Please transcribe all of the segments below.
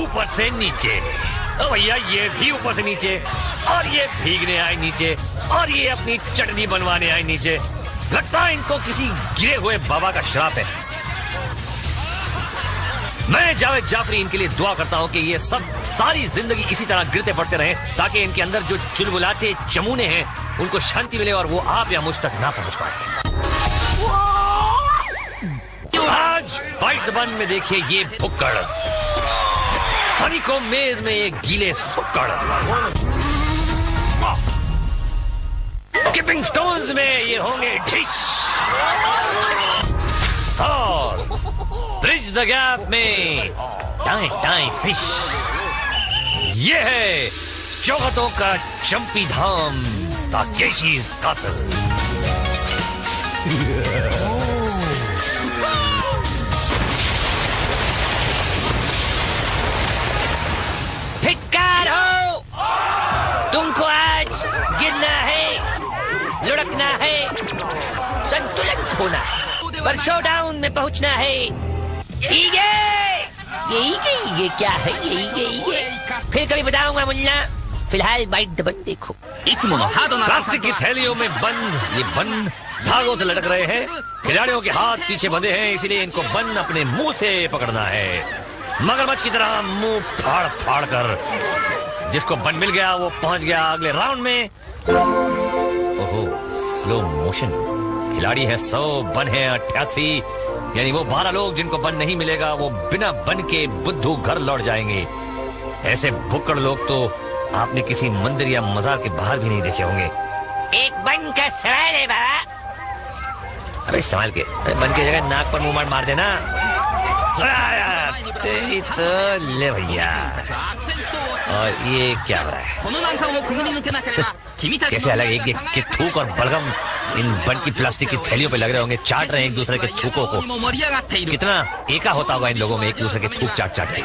ऊपर से नीचे। ओ भैया ये भी ऊपर से नीचे, और ये भीगने आए नीचे, और ये अपनी चटनी बनवाने आए नीचे। लगता है इनको किसी गिरे हुए बाबा का श्राप है। मैं जावेद जाफरी इनके लिए दुआ करता हूँ कि ये सब सारी जिंदगी इसी तरह गिरते पड़ते रहें, ताकि इनके अंदर जो चुलबुलाते चमूने हैं उनको शांति मिले और वो आप या मुझ तक ना पहुंच पाए। आज बाइट द बन में देखिए ये भुक्कड़, हनीकॉम्ब मेज में ये गीले सुक्कड़, स्किपिंग स्टोन्स में ये होंगे डिश, और ब्रिज द गैप में टाई टाई फिश। ये है चौखटों का चंपी धाम, ताकेशीज़ कासल। धिक्कार हो, तुमको आज गिरना है, लुढ़कना है, संतुलन खोना है, पर शोडाउन में पहुंचना है। ये क्या है? ये फिर कभी बताऊंगा मुन्ना, फिलहाल बाइट द बन देखो। प्लास्टिक की थैलियों में बंद ये बन धागों से लटक रहे हैं। खिलाड़ियों के हाथ पीछे बंधे हैं, इसीलिए इनको बन अपने मुंह से पकड़ना है, मगरमच्छ की तरह मुंह फाड़ फाड़ कर। जिसको बन मिल गया वो पहुंच गया अगले राउंड में। ओहो, स्लो मोशन। खिलाड़ी है 100, बन है 88, यानी वो 12 लोग जिनको बन नहीं मिलेगा वो बिना बन के बुद्धू घर लौट जाएंगे। ऐसे भुक्कड़ लोग तो आपने किसी मंदिर या मजार के बाहर भी नहीं देखे होंगे। एक बन का सवाल है बाबा। अरे संभाल के, बन की जगह नाक पर मुंह मार देना। तेरी तो ले भैया। और ये क्या हो रहा है? कैसे अलग एक के थूक और बलगम इन बन की प्लास्टिक की थैलियों पे लग रहे होंगे, चाट रहे हैं एक दूसरे के थूकों को। कितना एका होता होगा इन लोगों में, एक दूसरे के थूक चाट चाट के।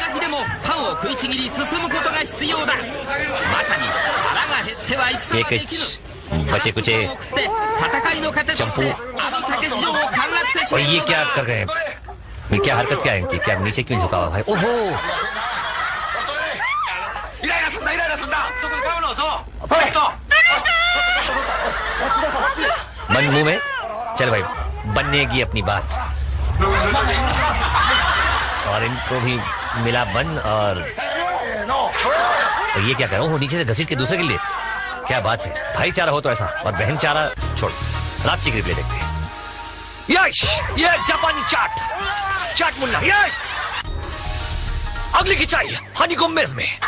बचे कुचे चंपू, और ये क्या कर रहे हैं? ये क्या हरकत क्या है इनकी? क्या नीचे क्यों झुका हुआ है? ओहो, बन मुंह में। चल भाई, बनने की अपनी बात। और इनको भी मिला बन, और ये क्या कर रहा हूँ? नीचे से घसीट के दूसरे के लिए। क्या बात है, भाईचारा हो तो ऐसा, और बहन चारा छोड़। रात की रिप्ले देखते हैं। यश, ये जापानी चाट मुन्ना, यश। अगली खिंचाई हनीकॉम्ब मेज में।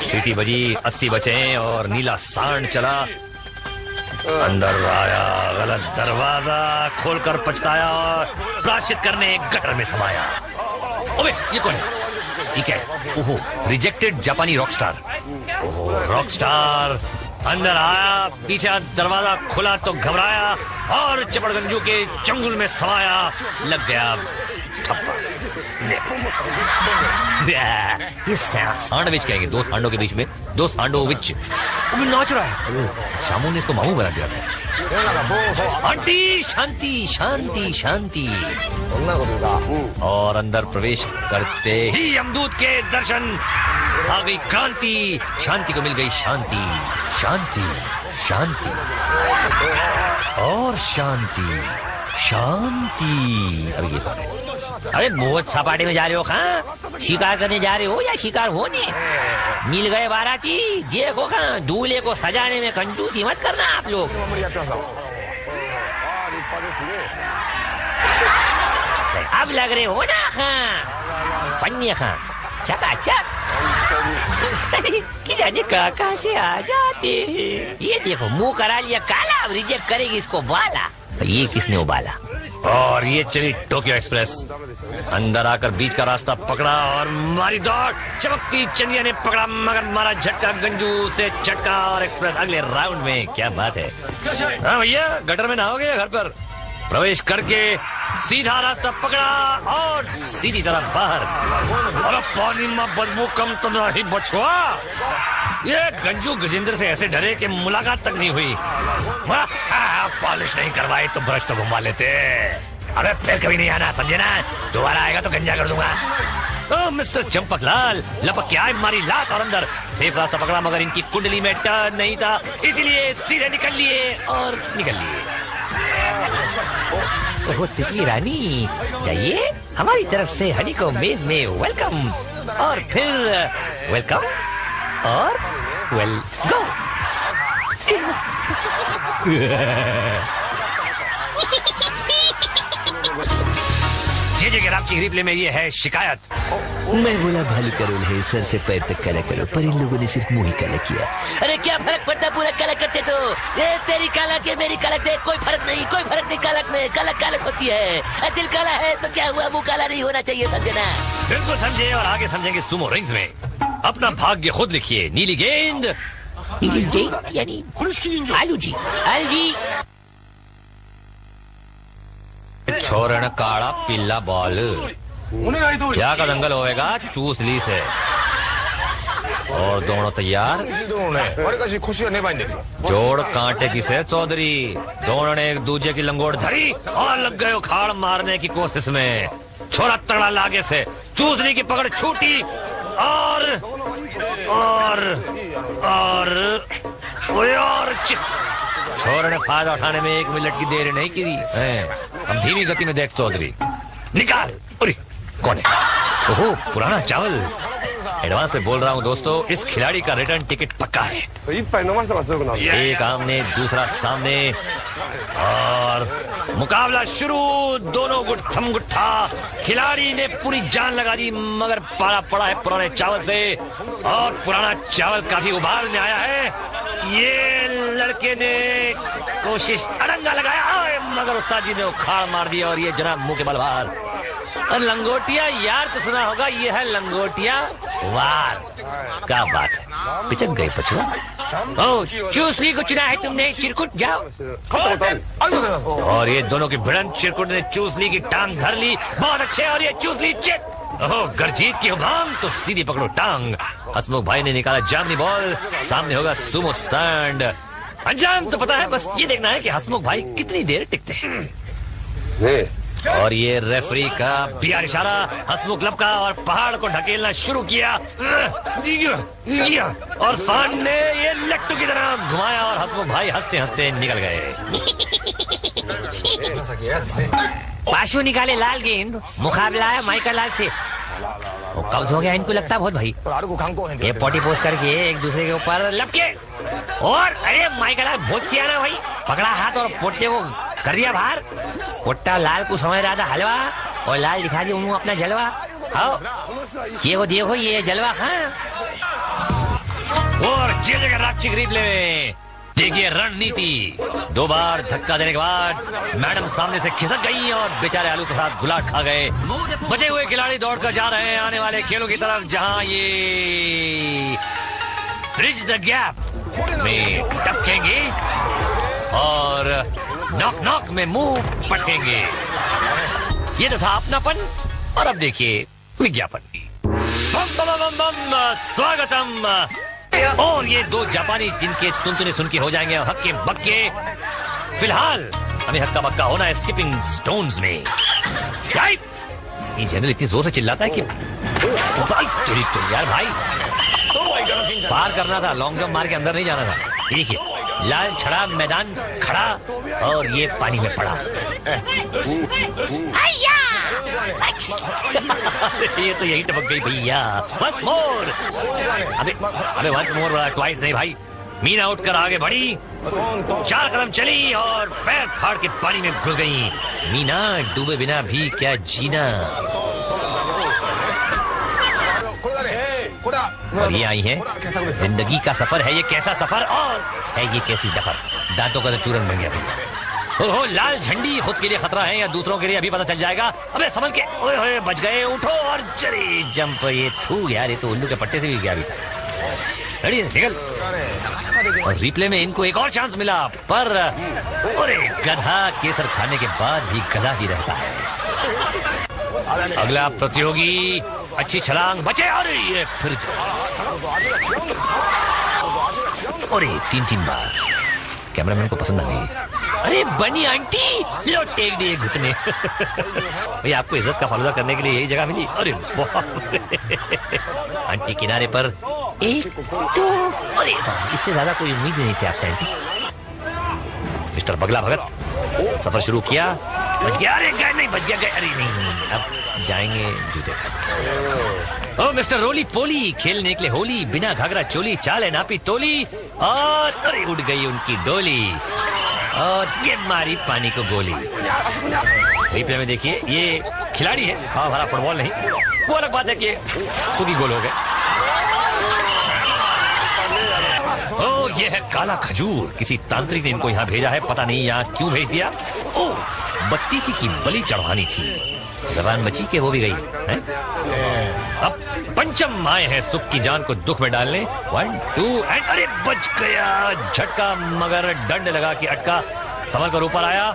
सीटी बजी, 80 बचे और नीला सांड चला। अंदर आया, गलत दरवाजा खोलकर पछताया और प्रायश्चित करने गटर में समाया। ओए, ये कौन है? ठीक है, ओहो, रिजेक्टेड जापानी रॉकस्टार। ओहो, रॉकस्टार अंदर आया, पीछे दरवाजा खुला तो घबराया और चपड़गंजू के चंगुल में समाया। लग गया ठप्पा। ये सैंडविच कहेंगे, दो सांडों के बीच में, दो सैंडविच। वो भी नाच रहा है। शामू ने इसको मामू बना दिया। आंटी, शांति शांति शांति। और अंदर प्रवेश करते ही यमदूत के दर्शन। आ गई क्रांति, शांति को मिल गई शांति, शांति शांति और शांति शांति। अब ये कौन है? अरे मोहत सपाटे में जा रहे हो? कहाँ शिकार करने जा रहे हो या शिकार होने? मिल गए बाराती, देखो कहाँ दूल्हे को सजाने में कंजूसी मत करना आप लोग। अब लग रहे हो ना कहाँ फन्नी, कहाँ चकाचक। जाने कहाँ से आ जाते हैं। ये देखो मुंह करा लिया काला, अब रिजेक्ट करेगी इसको बाला। ये किसने उबाला? और ये चली टोक्यो एक्सप्रेस। अंदर आकर बीच का रास्ता पकड़ा और मारी दौड़। चमकती चंदिया ने पकड़ा मगर मारा झटका, गंजू से झटका और एक्सप्रेस अगले राउंड में। क्या बात है? हाँ भैया, गटर में नहाओगे घर पर? प्रवेश करके सीधा रास्ता पकड़ा और सीधी तरह बाहर। और पानी में बदबू कम तो नहीं बछुआ। ये गंजू गजेंद्र से ऐसे डरे कि मुलाकात तक नहीं हुई। पॉलिश नहीं करवाई तो ब्रश तो घुमा लेते। अबे फिर कभी नहीं आना, समझे ना? दोबारा आएगा तो गंजा कर दूंगा। ओ मिस्टर चंपकलाल, लपक के आए मारी लात और अंदर। सेफ रास्ता पकड़ा मगर इनकी कुंडली में टर्न नहीं था, इसीलिए सीधे निकल लिए और निकल लिए। ओह तितली रानी, जाइए, हमारी तरफ से हनी को मेज में वेलकम और फिर वेलकम और वेल गो। जी आपकी रिप्ले में ये है शिकायत। मैं बोला भालू करोल है, सर से पैर तक काला करो, पर इन लोगों ने सिर्फ मुंह ही काला किया। अरे क्या फर्क पड़ता, पूरा काला करते तो। ये तेरी काला के मेरी कालक दे, कोई फर्क नहीं कालक में। कालक कालक होती है, दिल काला है तो क्या हुआ, मुंह काला नहीं होना चाहिए, समझे ना? बिल्कुल समझे, और आगे समझेंगे सुमो रिंग्स में। अपना भाग्य खुद लिखिए। नीली गेंद यानी आलू जी, आलू जी। छोरण काला पीला बॉल, क्या का दंगल होएगा चूसली से। और दोनों तैयार, जोड़ कांटे की से चौधरी। दोनों ने एक दूसरे की लंगोट धरी और लग गए उखाड़ मारने की कोशिश में। छोरा तगड़ा लागे से चूसली की पकड़ छूटी और छोरे ने फायदा उठाने में 1 मिनट की देर नहीं की। हम धीमी गति में देख चौधरी, निकाल। अरे कौन है? ओहो, पुराना चावल। एडवांस में बोल रहा हूँ दोस्तों, इस खिलाड़ी का रिटर्न टिकट पक्का है। एक आमने दूसरा सामने और मुकाबला शुरू। दोनों गुट्ठम गुट्ठा। खिलाड़ी ने पूरी जान लगा दी मगर पारा पड़ा है पुराने चावल से, और पुराना चावल काफी उबाल में आया है। ये लड़के ने कोशिश अड़ंगा लगाया मगर उस्ताद जी ने उखाड़ मार दिया और ये जनाब मुंह के बल बाहर। और लंगोटिया यार तो सुना होगा, ये है लंगोटिया वार। क्या बात है, पिचक गई पछुआ। ओ चूसली को चुना है तुमने, चिरकुट जाओ। और ये दोनों की भिड़ंत, चिरकुट ने चूसली की टांग धर ली, बहुत अच्छे। और ये चूसली चिट, ओहो गरजीत की उमांग तो सीधी पकड़ो टांग। हसमुख भाई ने निकाला जामनी बॉल, सामने होगा सुमो सैंड। अंजाम तो पता है, बस ये देखना है कि हसमुख भाई कितनी देर टिकते हैं। और ये रेफरी का बिहार इशारा, हसमुख लपका और पहाड़ को ढकेलना शुरू किया। और सांड ने ये लट्टू की तरह घुमाया और हसमुख भाई हंसते हंसते निकल गए। पाशु निकाले लाल गेंद, मुकाबला है माइकल लाल से। कब्ज हो गया इनको लगता बहुत भाई। ये पोटी पोस्ट करके एक दूसरे के ऊपर लपके, और अरे माइकल लाल बहुत सियाना भाई, पकड़ा हाथ और पोटे को कर दिया बाहर। पोट्टा लाल को समझ रहा था हलवा, और लाल दिखा दिया उन्होंने अपना जलवा। आओ देखो ये जलवा। हाँ, और चलेगा राक्षी रिप्ले में। देखिए रणनीति, 2 बार धक्का देने के बाद मैडम सामने से खिसक गई और बेचारे आलू के साथ गुलाट खा गए। बचे हुए खिलाड़ी दौड़कर जा रहे हैं आने वाले खेलों की तरफ, जहां ये ब्रिज द गैप में टपकेंगे और नॉक नॉक में मुंह पटकेंगे। ये तो था अपनापन, और अब देखिए विज्ञापन। स्वागतम। और ये 2 जापानी जिनके तुनतुने सुन के हो जाएंगे हक्के बक्के। फिलहाल हमें हक्का बक्का होना है स्किपिंग स्टोन्स में। ये जनरल इतनी जोर से चिल्लाता है कि यार भाई पार करना था, लॉन्ग जंप मार के अंदर नहीं जाना था। ठीक है, लाल छड़ा मैदान खड़ा और ये पानी में पड़ा। ये तो यही टपक गई भैया। वंस मोर, अबे वंस मोर वाला ट्वाइस नहीं भाई। मीना उठकर आगे बढ़ी, 4 कदम चली और पैर फाड़ के पानी में घुस गई। मीना डूबे बिना भी क्या जीना। और ये आई है, जिंदगी का सफर है ये कैसा सफर, और है ये कैसी डफर। दांतों का तो चूरन बन गया भैया। ओहो, लाल झंडी खुद के लिए खतरा है या दूसरों के लिए अभी पता चल जाएगा। अबे संभल के, ओए होए बच गए। उठो और चले जंप। ये थू यार, ये तो उल्लू के पट्टे से भी गया अभी तक। रेडी निकल। और रिप्ले में इनको एक और चांस मिला, पर अरे गधा केसर खाने के बाद भी गधा ही रहता है। अगला प्रतियोगी अच्छी छलांग, बचे और ये फिर और 3 बार कैमरामैन को पसंद आ गई। अरे बनी आंटी, लो टेक दिए घुटने। भैया आपको इज्जत का फालूदा करने के लिए यही जगह मिली? अरे वाह। आंटी किनारे पर, एक दो, अरे इससे ज्यादा कोई उम्मीद नहीं थी आपसे आंटी। मिस्टर बगला भगत सफर शुरू किया। बच गया? अरे गए नहीं, बच गया गए। अरे नहीं, अब जाएंगे जूते खा। ओ मिस्टर रोली पोली, खेलने के लिए होली, बिना घाघरा चोली, चाले नापी तोली, और अरे उड़ गई उनकी डोली, और ये मारी पानी को गोली। रिप्ले में देखिए, ये खिलाड़ी है, हाँ भरा फुटबॉल नहीं। वो अलग बात है कि खुद ही गोल हो गए। ओ ये है काला खजूर, किसी तांत्रिक ने इनको यहाँ भेजा है, पता नहीं यहाँ क्यों भेज दिया। ओ बत्तीसी की बलि चढ़वानी थी, जबान बची के वो भी गई है? अब पंचम आए हैं सुख की जान को दुख में डालने। 1 2 एंड अरे बच गया झटका, मगर डंड लगा के अटका। संभल कर ऊपर आया,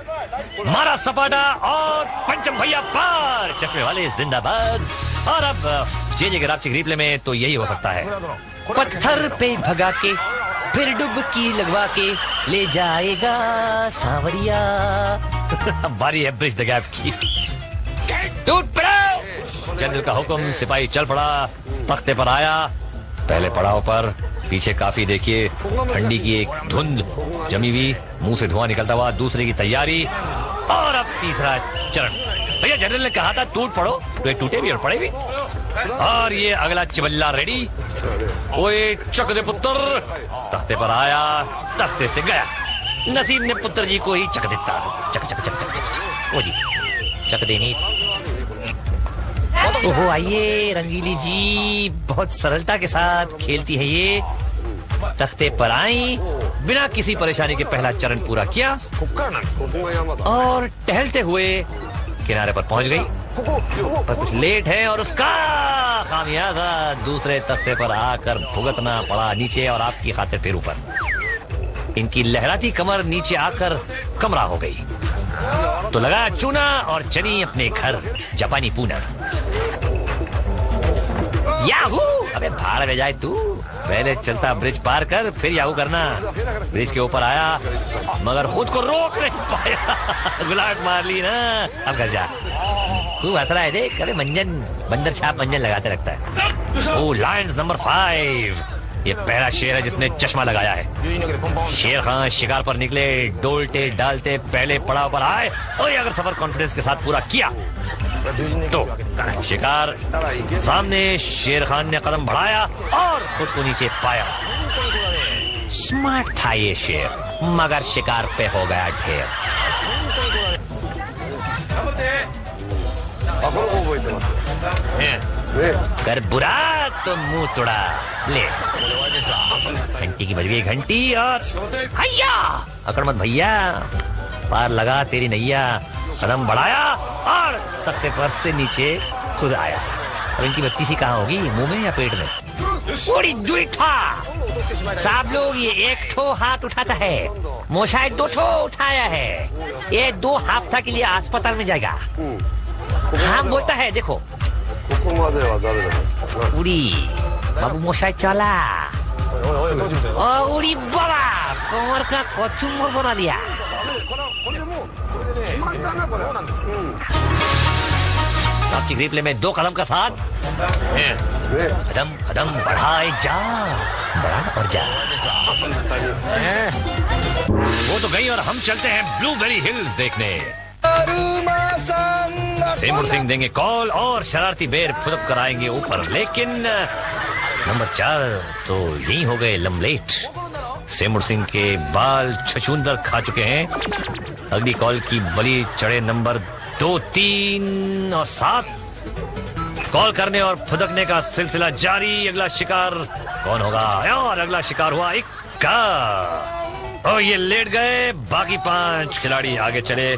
मारा सपाटा, और पंचम भैया पार, चकमे वाले जिंदाबाद। और अब जे ग्राफिक रिप्ले में तो यही हो सकता है, पत्थर पे भगा के फिर डुबकी लगवा के ले जाएगा सांवरिया। बारी है ब्रिज द गैप की। टूट पड़ो, जनरल का हुक्म, सिपाही चल पड़ा, तख्ते पर आया। पहले पड़ाव पर पीछे काफी देखिए ठंडी की एक धुंध जमी हुई, मुंह से धुआं निकलता हुआ, दूसरे की तैयारी, और अब तीसरा चरण। भैया जनरल ने कहा था टूट पड़ो, तो ये टूटे भी और पड़े भी। और ये अगला चिबल्ला रेडी। ओए चक दे पुत्र, तख्ते पर आया, तख्ते से गया। नसीब ने पुत्र जी को ही चक देता। चक चक चक चक चक, ओ जी चक देनी। ओहो आइए रंगीली जी, बहुत सरलता के साथ खेलती है ये। तख्ते पर आई, बिना किसी परेशानी के पहला चरण पूरा किया, और टहलते हुए किनारे पर पहुंच गई। पर कुछ लेट है, और उसका खामियाजा दूसरे तख्ते पर आकर भुगतना पड़ा नीचे, और आपकी खातिर फिर ऊपर। इनकी लहराती कमर नीचे आकर कमरा हो गई, तो लगा चूना और चली अपने घर जापानी पूना। याहू, अबे भाड़ में जाए तू, पहले चलता ब्रिज पार कर, फिर याहू करना। ब्रिज के ऊपर आया, मगर खुद को रोक नहीं पाया। गुलाट मार ली ना, अब घर जा। खूब हंस रहा है देख, अबे मंजन, बंदर छाप मंजन लगाते रखता है। ओ लायंस नंबर 5, ये पहला शेर है जिसने चश्मा लगाया है। शेर खान शिकार पर निकले, डोलते डालते पहले पड़ाव पर आए, और ये अगर सफर कॉन्फिडेंस के साथ पूरा किया तो शिकार सामने। शेर खान ने कदम बढ़ाया और खुद को नीचे पाया। स्मार्ट था ये शेर, मगर शिकार पे हो गया ढेर। कर बुरा तो मुंह तोड़ा। ले घंटी की बज गई घंटी, और हैया अकड़ मत भैया, पार लगा तेरी नैया। कदम बढ़ाया और तख्ते पर से नीचे खुद आया। और इनकी बत्तीसी कहाँ होगी, मुंह में या पेट में? थोड़ी दुईठा साहब लोग, ये एक ठो हाथ उठाता है, मोशाय 2 ठो उठाया है। ये 2 हफ्ता के लिए अस्पताल में जाएगा। हाँ बोलता है, देखो उड़ी बाबू मोशाय चला, और उड़ी बाबा कमर का कचुम्बर बना दिया। प्लास्टिक रिप्ले में 2 कदम का साथ, कदम कदम बढ़ाए जा, बढ़ा और जा। वो तो गई और हम चलते हैं ब्लूबेरी हिल्स देखने। सेमुर सिंह देंगे कॉल और शरारती बेर फुदक कर आएंगे ऊपर, लेकिन नंबर 4 तो यही हो गए लमलेट। सेमुर सिंह के बाल छछूंदर खा चुके हैं। अगली कॉल की बलि चढ़े नंबर 2, 3 और 7। कॉल करने और फुदकने का सिलसिला जारी। अगला शिकार कौन होगा? और अगला शिकार हुआ इक्का, और ये लेट गए। बाकी 5 खिलाड़ी आगे चले।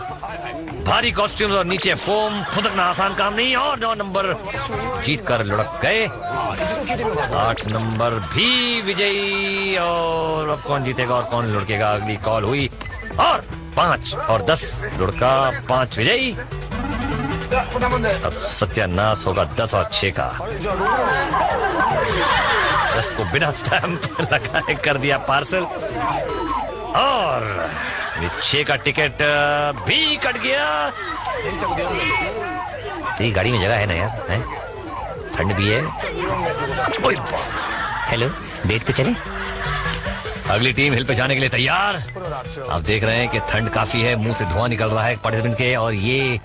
भारी कॉस्ट्यूम्स और नीचे फोम, फुदकना आसान काम नहीं, और 9 नंबर जीत कर लुढ़क गए। 8 नंबर भी विजयी, और अब कौन जीतेगा और कौन लुढ़केगा? अगली कॉल हुई, और 5 और 10 लुढ़का, 5 विजयी। अब सत्यानाश होगा 10 और 6 का। 10 को बिना स्टैंप लगाए कर दिया पार्सल। और ये 6 का टिकट भी कट गया। तेरी गाड़ी में जगह है ना यार, है? ठंड भी है। हेलो, डेट पे चले? अगली टीम हिल पे जाने के लिए तैयार। आप देख रहे हैं कि ठंड काफी है, मुंह से धुआं निकल रहा है पार्टिसिपेंट के, और ये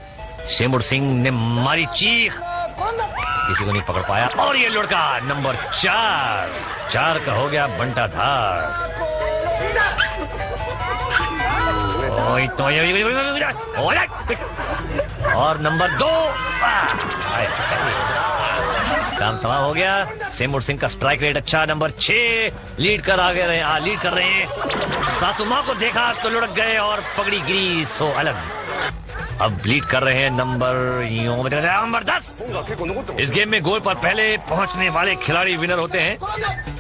शेमुर सिंह ने मारी चीख, किसी को नहीं पकड़ पाया। और ये लड़का नंबर 4 का हो गया बंटा धार। और नंबर 2 काम तमाम हो गया। शेमुर सिंह का स्ट्राइक रेट अच्छा, नंबर 6 लीड कर रहे हैं। सासू माँ को देखा तो लुढ़क गए और पगड़ी गिरी सो अलग। अब लीड कर रहे हैं नंबर 10। इस गेम में गोल पर पहले पहुंचने वाले खिलाड़ी विनर होते हैं,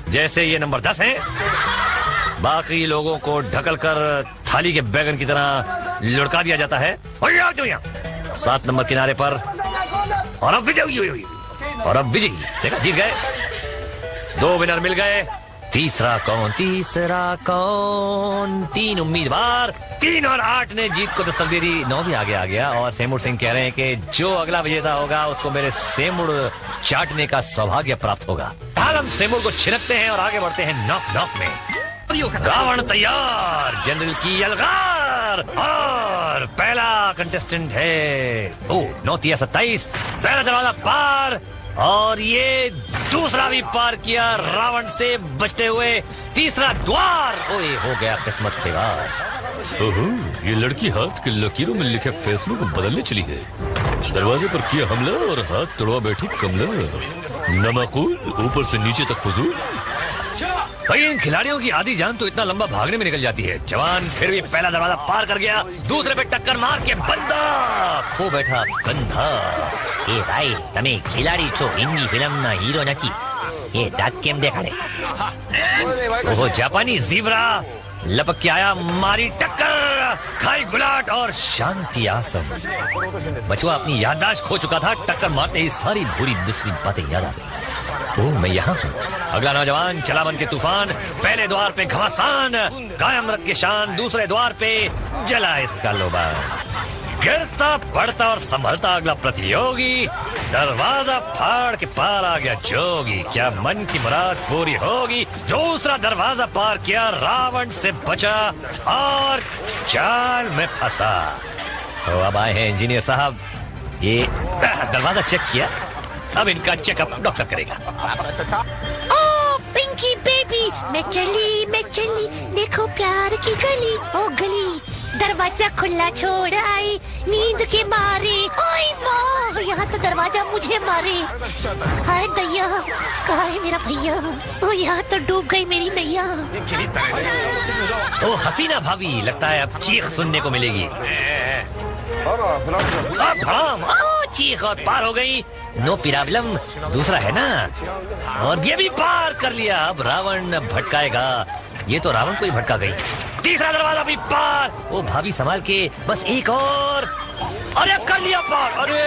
जैसे ये नंबर 10 है। बाकी लोगों को ढकल कर थाली के बैगन की तरह लुढ़का दिया जाता है। 7 नंबर किनारे पर, और अब विजयी देखा, जीत गए। 2 विनर मिल गए। तीसरा कौन? 3 उम्मीदवार, 3 और 8 ने जीत को दस्तक दे दी। 9 भी आगे आ गया। और शेमुर सिंह कह रहे हैं कि जो अगला विजेता होगा उसको मेरे शेमुर चाटने का सौभाग्य प्राप्त होगा। हम शेमुर को छिड़कते हैं और आगे बढ़ते हैं नॉक में। रावण तैयार, जनरल की यलगार, और पहला कंटेस्टेंट है 9-27, पहला दरवाजा पार, और ये दूसरा भी पार किया रावण से बचते हुए। तीसरा द्वार, ओए हो गया किस्मत तेगार। ओहो, ये लड़की हाथ की लकीरों में लिखे फैसलों को बदलने चली है। दरवाजे पर किया हमला और हाथ तोड़वा बैठी कमला। नमाकुल, ऊपर से नीचे तक फुजूल। भाई इन खिलाड़ियों की आधी जान तो इतना लंबा भागने में निकल जाती है। जवान फिर भी पहला दरवाजा पार कर गया, दूसरे पे टक्कर मार के बंदा खो बैठा कंधा। ए भाई, तमे खिलाड़ी छो, हिंदी फिल्म ना हीरो नथी। ये डाक केम देखाड़े? वो जापानी जीब्रा लपक के आया, मारी टक्कर, खाई गुलाट और शांति आसन। बचुआ अपनी याददाश्त खो चुका था, टक्कर मारते ही सारी बुरी दूसरी बातें याद आ गई। ओह, मैं यहाँ हूँ। अगला नौजवान चला बन के तूफान, पहले द्वार पे घमासान, कायम रख के शान, दूसरे द्वार पे जला इसका लोबान। गिरता पड़ता और संभलता अगला प्रतियोगी, दरवाजा फाड़ के पार आ गया जोगी। क्या मन की मुराद पूरी होगी? दूसरा दरवाजा पार किया, रावण से बचा और जाल में फंसा। तो अब आए हैं इंजीनियर साहब, ये दरवाजा चेक किया, अब इनका चेकअप डॉक्टर करेगा। पिंकी बेबी, मैं चली, देखो प्यार की गली, ओ गली, दरवाजा खुला छोड़ आई नींद के मारे। ओए माँ, यहाँ तो दरवाजा मुझे मारे। हाय दैया, कहाँ है मेरा भैया? ओ यहाँ तो डूब गई मेरी नैया। ओ हसीना भाभी, लगता है अब चीख सुनने को मिलेगी। चीख और पार हो गई। नो प्रॉब्लम, दूसरा है ना, और ये भी पार कर लिया। अब रावण भटकाएगा, ये तो रावण को ही भटका गई। तीसरा दरवाजा भी पार। ओ भाभी संभाल के, बस एक और। अरे कर लिया पार, अरे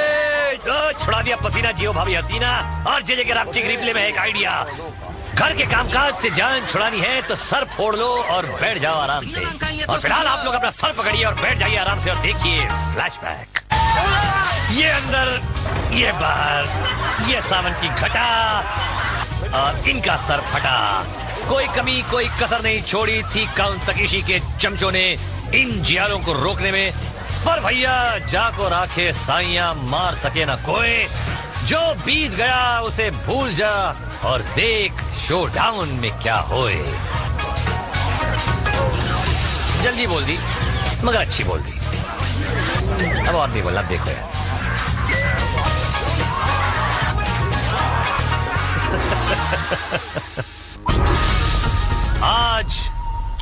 छुड़ा दिया पसीना जियो भाभी हसीना। और जे के रापचिक रिप्ले में एक आइडिया, घर के कामकाज से जान छुड़ानी है तो सर फोड़ लो और बैठ जाओ आराम से। और फिलहाल आप लोग अपना सर पकड़िए और बैठ जाइए आराम से और देखिए फ्लैशबैक। ये अंदर, ये बाहर, ये सावन की घटा और इनका सर फटा। कोई कमी कोई कसर नहीं छोड़ी थी काउंट तकीशी के चमचों ने इन जियालों को रोकने में। पर भैया जाको राखे साइया, मार सके ना कोई। जो बीत गया उसे भूल जा और देख शो डाउन में क्या होए। जल्दी बोल दी मगर अच्छी बोल दी। अब और नहीं बोलना, अब देखो यार। आज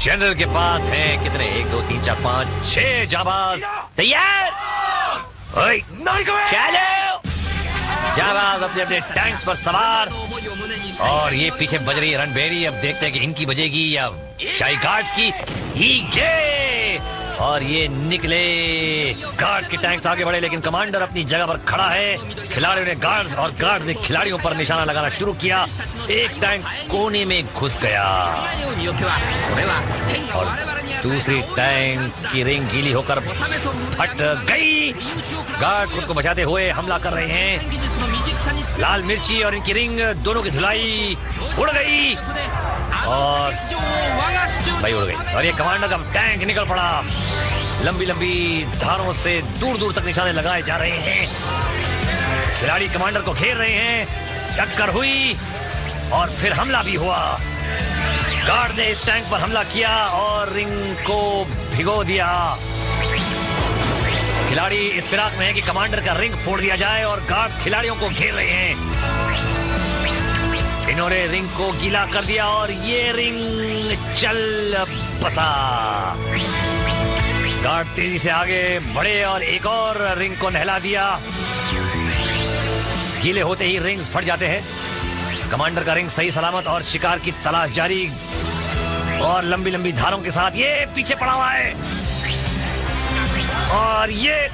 जनरल के पास है कितने? 1 2 3 4 5 6 जाबाज। तैयार? चलो जाबाज अपने अपने टैंक्स पर सवार। और ये पीछे बज रही है रणबेरी। अब देखते हैं कि इनकी बजेगी या शाही गार्ड्स की। ही गे और ये निकले। गार्ड्स के टैंक्स आगे बढ़े, लेकिन कमांडर अपनी जगह पर खड़ा है। खिलाड़ियों ने गार्ड्स और गार्ड्स ने खिलाड़ियों पर निशाना लगाना शुरू किया। एक टैंक कोने में घुस गया और दूसरी टैंक की रिंग गीली होकर फट गई। गार्ड्स खुद को बचाते हुए हमला कर रहे हैं। लाल मिर्ची और इनकी रिंग दोनों की धुलाई उड़ गई और भाई उड़ गई और ये कमांडर का टैंक निकल पड़ा। लंबी लंबी धारों से दूर दूर तक निशाने लगाए जा रहे हैं। खिलाड़ी कमांडर को घेर रहे हैं। टक्कर हुई और फिर हमला भी हुआ। गार्ड ने इस टैंक पर हमला किया और रिंग को भिगो दिया। खिलाड़ी इस फिराक में है कि कमांडर का रिंग फोड़ दिया जाए और गार्ड्स खिलाड़ियों को घेर रहे हैं। इन्होंने रिंग को गीला कर दिया और ये रिंग चल बसा। गार्ड तेजी से आगे बढ़े और एक और रिंग को नहला दिया। गीले होते ही रिंग्स फट जाते हैं। कमांडर का रिंग सही सलामत और शिकार की तलाश जारी और लंबी लंबी धारों के साथ ये पीछे पड़ा हुआ है और ये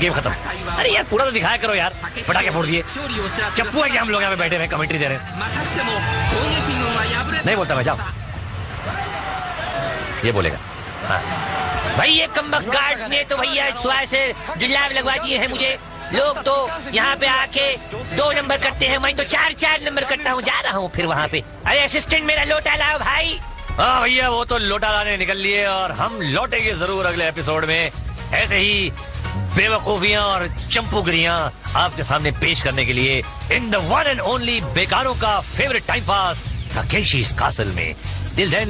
गेम खत्म। अरे यार पूरा तो दिखाया करो यार, पटाखे फोड़ दिए। चप्पू है कि हम लोग यहाँ पे बैठे हुए कमेंट्री दे रहे हैं। नहीं बोलता मैं, जाओ। ये बोलेगा हाँ। भाई ये कमबख्त गार्ड्स ने तो भैया सुबह से जुलाब लगवा दिए हैं मुझे। लोग तो यहाँ पे आके 2 नंबर करते हैं, मैं तो 4 नंबर करता हूँ। जा रहा हूँ फिर वहाँ पे। अरे असिस्टेंट मेरा लोटा लाओ भाई। हाँ भैया वो तो लोटा लाने निकल लिए और हम लौटेंगे जरूर अगले एपिसोड में ऐसे ही बेवकूफियां और चंपूगिरियां आपके सामने पेश करने के लिए in the one and only बेकारों का favourite time pass Takeshi's Castle में। Till then